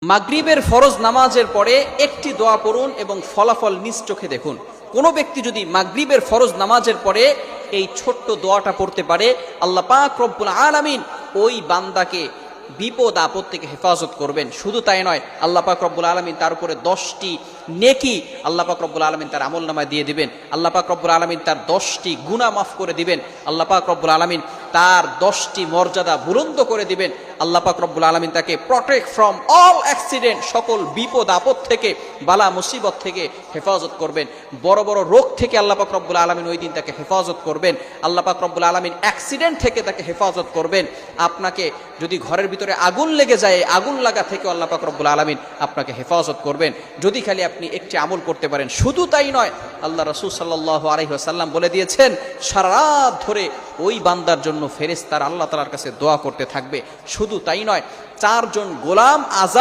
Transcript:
মাগরিবের ফরজ নামাজের পরে একটি দোয়া পড়ুন এবং ফলাফল নিজ চোখে দেখুন। কোনো ব্যক্তি যদি মাগরিবের ফরজ নামাজের পরে এই ছোট্ট দোয়াটা পড়তে পারে, আল্লাহ পাক রব্বুল আলামিন ওই বান্দাকে বিপদ আপদ থেকে হেফাজত করবেন। শুধু তাই নয়, আল্লাহ পাক রব্বুল আলামিন তার উপরে 10টি নেকি আল্লাহ পাক রব্বুল আলামিন তার আমলনামায় দিয়ে দিবেন। আল্লাহ পাক রব্বুল আলামিন তার 10টি গুনাহ মাফ করে দিবেন। আল্লাহ পাক রব্বুল আলামিন তার 10টি মর্যাদা বুলন্দ করে দিবেন। আল্লাহ পাক রব্বুল আলামিন তাকে প্রটেক্ট ফ্রম অল অ্যাক্সিডেন্ট, সকল বিপদ আপদ থেকে, বালা মুসিবত থেকে হেফাজত করবেন। বড় বড় রোগ থেকে আল্লাহ পাক রব্বুল আলামিন ওই দিন তাকে হেফাজত করবেন। আল্লাহ পাক রব্বুল আলামিন অ্যাক্সিডেন্ট থেকে তাকে হেফাজত করবেন। আপনাকে যদি ঘরের ভিতরে আগুন লেগে যায়, আগুন লাগা থেকে আল্লাহ পাক রব্বুল আলামিন আপনাকে হেফাজত করবেন, যদি খালি আপনি একটি আমল করতে পারেন। শুধু তাই নয়, আল্লাহ রাসূল সাল্লাল্লাহু আলাইহি ওয়াসাল্লাম বলে দিয়েছেন, সারা রাত ধরে ওই বান্দার জন্য ফেরেশতারা আল্লাহ তাআলার কাছে দোয়া করতে থাকবে। শুধু তাই নয়, 4 জন গোলাম আজাদ